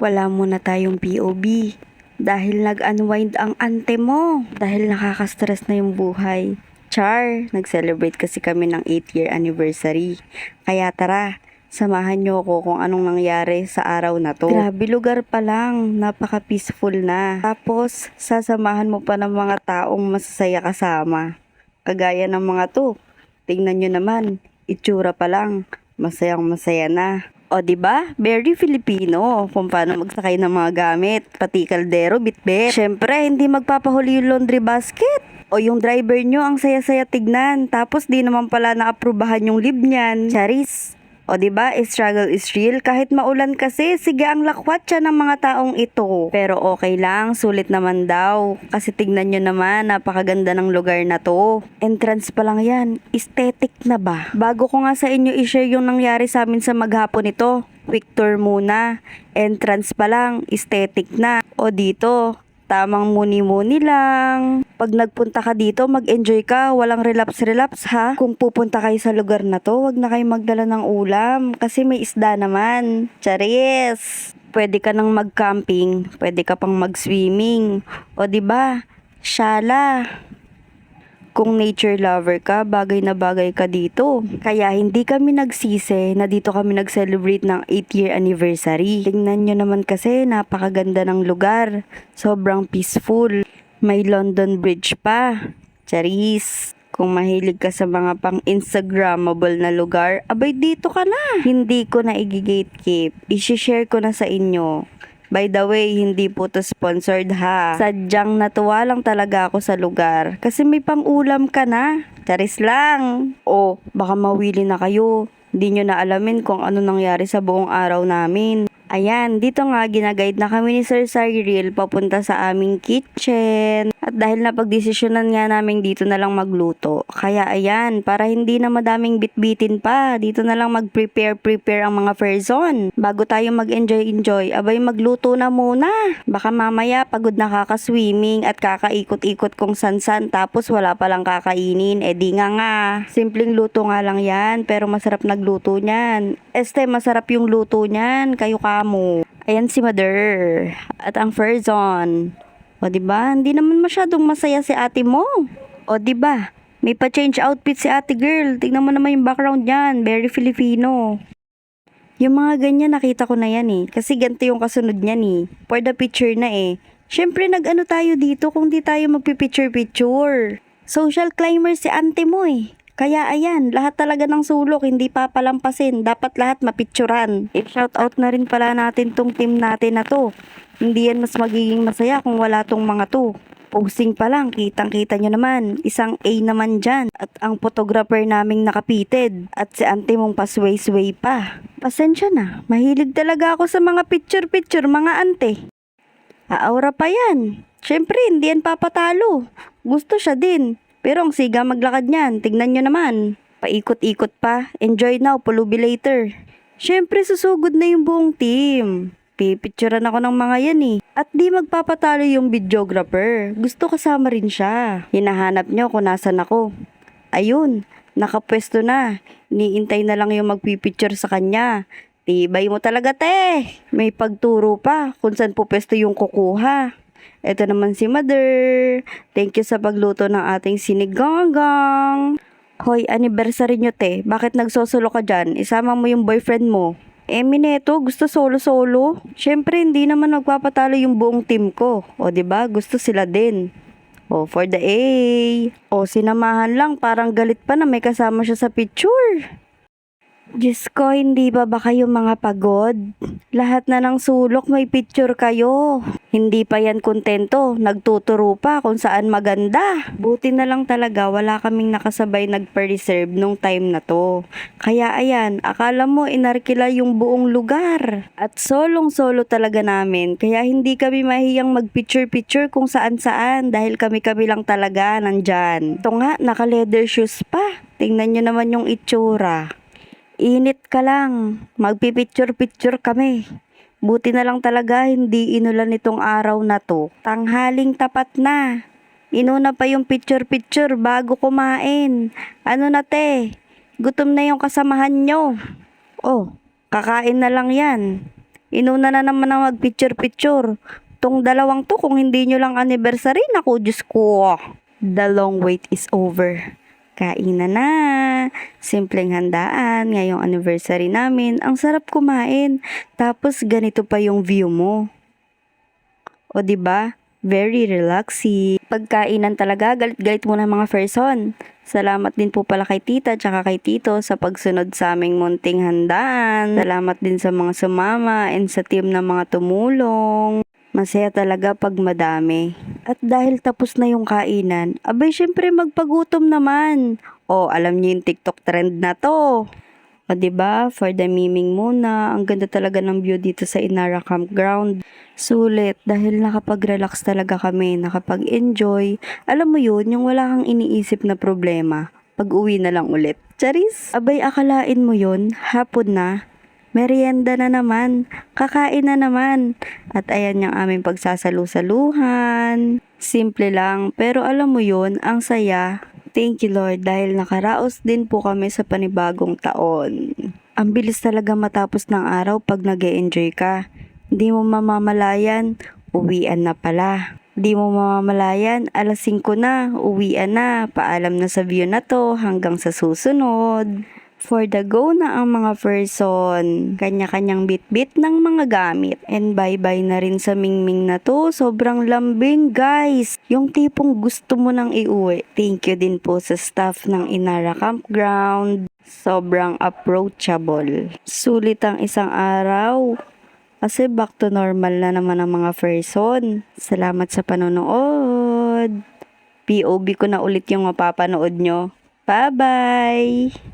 Wala muna tayong POV. Dahil nag-unwind ang ante mo. Dahil nakaka-stress na yung buhay. Char, nag-celebrate kasi kami ng 8th year anniversary. Kaya tara, samahan niyo ako kung anong nangyari sa araw na to. Grabe lugar pa lang, napaka-peaceful na. Tapos, sasamahan mo pa ng mga taong masasaya kasama. Kagaya ng mga to. Tingnan nyo naman, itsura pa lang, masayang masaya na. O di ba? Very Filipino kung paano magsakay ng mga gamit, pati kaldero, bitbit. Syempre, hindi magpapahuli yung laundry basket. O yung driver nyo ang saya-saya tignan, tapos di naman pala naaprubahan yung lib niyan. Charis. O di ba? Struggle is real. Kahit maulan kasi, sige ang lakwat siya ng mga taong ito. Pero okay lang, sulit naman daw. Kasi tignan nyo naman, napakaganda ng lugar na to. Entrance pa lang yan. Aesthetic na ba? Bago ko nga sa inyo i-share yung nangyari sa amin sa maghapon ito, quick tour muna. Entrance pa lang, aesthetic na. O dito, tamang muni-muni lang. Pag nagpunta ka dito, mag-enjoy ka. Walang relapse-relapse ha. Kung pupunta kayo sa lugar na to, wag na kayo magdala ng ulam. Kasi may isda naman. Charis! Pwede ka nang mag-camping. Pwede ka pang mag-swimming. O di ba? Shala! Kung nature lover ka, bagay na bagay ka dito. Kaya hindi kami nagsisi na dito kami nag-celebrate ng 8th year anniversary. Tingnan nyo naman kasi, napakaganda ng lugar. Sobrang peaceful. May London Bridge pa. Charis! Kung mahilig ka sa mga pang-instagrammable na lugar, abay dito ka na. Hindi ko na i-gatekeep. I-share ko na sa inyo. By the way, hindi po to sponsored ha. Sadyang natuwa lang talaga ako sa lugar. Kasi may pang-ulam ka na. Charis lang. O, baka mawili na kayo. Hindi nyo na alamin kung ano nangyari sa buong araw namin. Ayan, dito nga ginaguide na kami ni Sir Cyril papunta sa aming kitchen. At dahil napagdesisyonan nga namin dito na lang magluto. Kaya ayan, para hindi na madaming bitbitin pa, dito na lang mag-prepare ang mga person. Bago tayo mag-enjoy, abay magluto na muna. Baka mamaya pagod na kakaswimming at kakaikot-ikot kung san-san tapos wala palang kakainin. Di nga. Simpleng luto nga lang yan, pero masarap nagluto niyan. Masarap yung luto niyan, kayo kamo. Ayan si Mother at ang Ferzon. O diba, hindi naman masyadong masaya si ate mo. O diba, may pa-change outfit si ate girl. Tingnan mo naman yung background niyan, very Filipino. Yung mga ganyan nakita ko na yan eh. Kasi ganito yung kasunod niyan eh. For the picture na eh. Syempre nag-ano tayo dito kung di tayo magpipicture-picture. Social climber si ante mo eh. Kaya ayan, lahat talaga ng sulok hindi papalampasin. Dapat lahat mapicturan. I-shout out na rin pala natin tong team natin na to. Hindi yan mas magiging masaya kung wala tong mga to. Posting pa lang, kitang-kita nyo naman. Isang A naman dyan. At ang photographer naming nakapited. At si ante mong pasway-sway pa. Pasensya na, mahilig talaga ako sa mga picture-picture mga ante. Aaura pa yan. Syempre, hindi yan papatalo. Gusto siya din. Pero ang siga maglakad niyan, tignan nyo naman. Paikot-ikot pa. Enjoy now, pulubi later. Syempre, susugod na yung buong team. Pipicturean ako ng mga yan eh. At di magpapatalo yung videographer. Gusto kasama rin siya. Hinahanap nyo kung nasan ako. Ayun, nakapwesto na. Iniintay na lang yung magpipicture sa kanya. Tibay mo talaga te. May pagturo pa kung saan po pwesto yung kukuha. Ito naman si Mother. Thank you sa pagluto ng ating sinigang. Hoy, anniversary nyo te. Bakit nagsosolo ka dyan? Isama mo yung boyfriend mo. Mineto, gusto solo-solo. Syempre, hindi naman magpapatalo yung buong team ko. O, diba? Gusto sila din. O, for the A. O, sinamahan lang. Parang galit pa na may kasama siya sa picture. Diyos ko, hindi ba kayo mga pagod? Lahat na ng sulok may picture kayo. Hindi pa yan kontento, nagtuturo pa kung saan maganda. Buti na lang talaga wala kaming nakasabay nagpa-reserve nung time na to. Kaya ayan, akala mo inarkila yung buong lugar. At solong-solo talaga namin, kaya hindi kami mahiyang mag-picture-picture kung saan-saan dahil kami-kami lang talaga nandyan. Ito nga, naka-leather shoes pa. Tingnan nyo naman yung itsura. Init ka lang, magpipicture-picture kami. Buti na lang talaga hindi inulan itong araw na to. Tanghaling tapat na. Inuna pa yung picture-picture bago kumain. Ano na te, gutom na yung kasamahan nyo. Oh, kakain na lang yan. Inuna na naman ang mag-picture-picture. Tong dalawang to, kung hindi nyo lang anniversary, naku, Diyos ko. The long wait is over. Kainan na. Simpleng handaan. Ngayong anniversary namin. Ang sarap kumain. Tapos ganito pa yung view mo. O 'di ba? Very relaxing. Pagkainan talaga, galit-galit muna mga person. Salamat din po pala kay tita tsaka kay tito sa pagsunod sa aming munting handaan. Salamat din sa mga sumama and sa team ng mga tumulong. Masaya talaga pag madami. At dahil tapos na yung kainan, abay syempre magpagutom naman. O, alam niyo yung TikTok trend na to. O, diba? For the miming muna. Ang ganda talaga ng view dito sa Inara Campground. Sulit dahil nakapag-relax talaga kami, nakapag-enjoy. Alam mo yun, yung wala kang iniisip na problema. Pag-uwi na lang ulit. Charis! Abay, akalain mo yun, hapon na. Merienda na naman, kakain na naman. At ayan yung aming pagsasalu-saluhan. Simple lang, pero alam mo yun, ang saya. Thank you Lord dahil nakaraos din po kami sa panibagong taon. Ang bilis talaga matapos ng araw pag nag-e-enjoy ka. Hindi mo mamamalayan, uwian na pala. Di mo mamamalayan, alas 5 na, uwian na, paalam na sa view na to hanggang sa susunod. For the go na ang mga person, kanya-kanyang bit-bit ng mga gamit. And bye-bye na rin sa mingming na to, sobrang lambing guys. Yung tipong gusto mo nang iuwi. Thank you din po sa staff ng Inara Campground. Sobrang approachable. Sulit ang isang araw. Kasi back to normal na naman ang mga person. Salamat sa panonood. POV ko na ulit yung mapapanood nyo. Bye-bye!